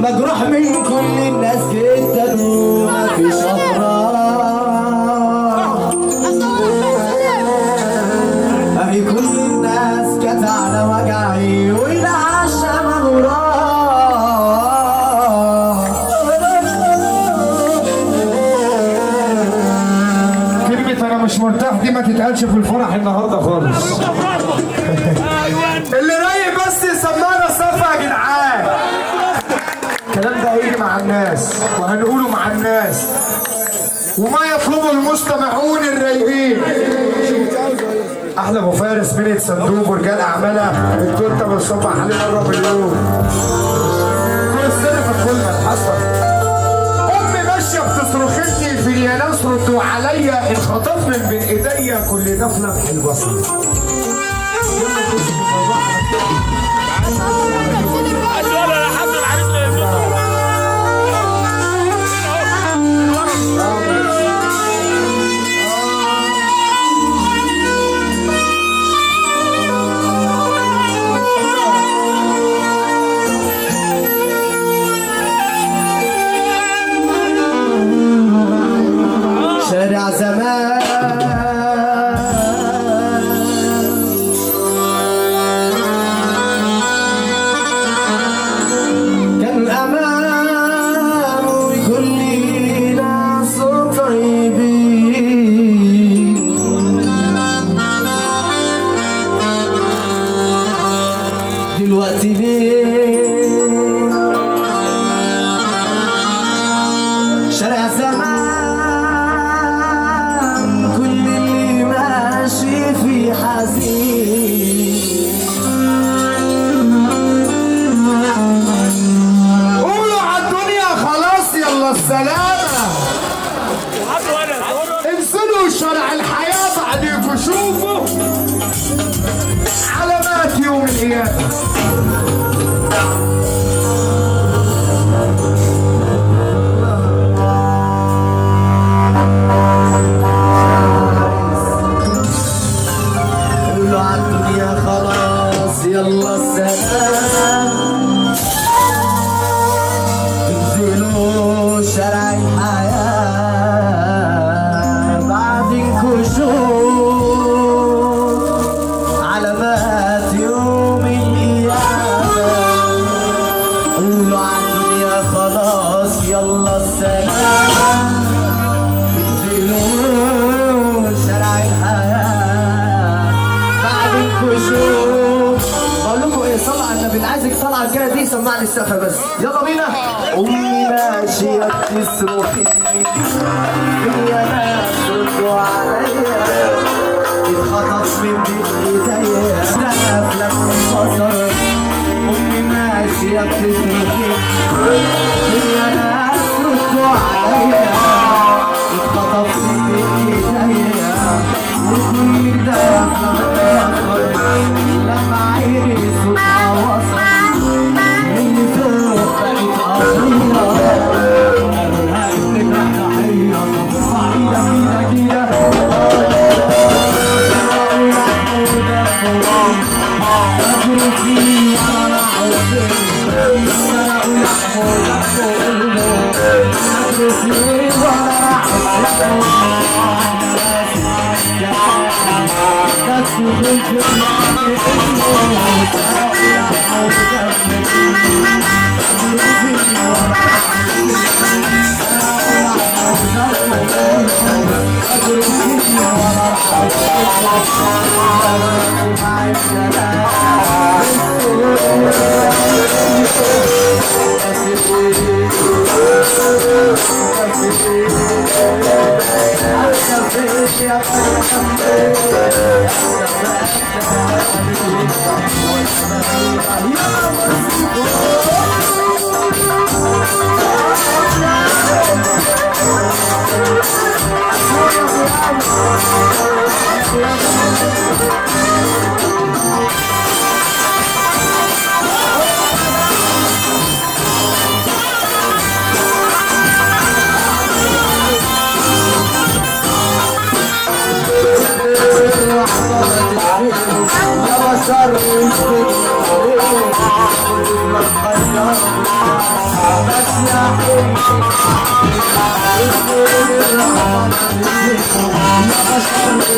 مجروح من كل الناس جدا ومفيش افراح، اهي كل الناس كانت على وجعي والعشا مغراه. كلمة انا مش مرتاح دي ما تتقالش في الفرح النهارده خالص. اللي رايق بس يسمعنا صفا يا جدعان. الكلام ده هيجي مع الناس وهنقوله مع الناس وما يطلبه المستمعون الرايقين. احلى ابو فارس ملك صندوق ورجال اعمالها التوته بتصبح علينا الرب اليوم. كل سنه في كل ما حصل. امي ماشيه بتصرخ انتي في الياناس ردوا عليا انخطف من بين ايديا كل ده في لمح البصر. شارع زمان كان أمان وكل ناس طيبين، دلوقتي ليه شارع زمان في حزين. قولوا عالدنيا خلاص يلا السلامة. انزلوا شارع الحياة بعدين شوفوا علامات يوم القيامة. يلا السلام انزلوا شارع الحياة بعدين شوف علامات يوم القيامة. قولوا عالدنيا خلاص يلا السلام انزلوا شارع الحياة بعدين شوف. صلى على النبي، اللي عايزك طالعه الجايه دي سمعني السقفه بس. يلا بينا. امي ماشيه بتصرخ يا ناس ردوا عليا اتخطف من بين ايديا سقف لما انفصل. امي ماشيه بتصرخ يا ناس ردوا عليا اتخطف من بين ايديا وكل ده لما عيني صوتها وصل من فوق بقت قضية قالولها انك تحية صعيدة فينا كده أجري فيه وأنا عاوزين أجري فيه وأنا الرحيم يا بشر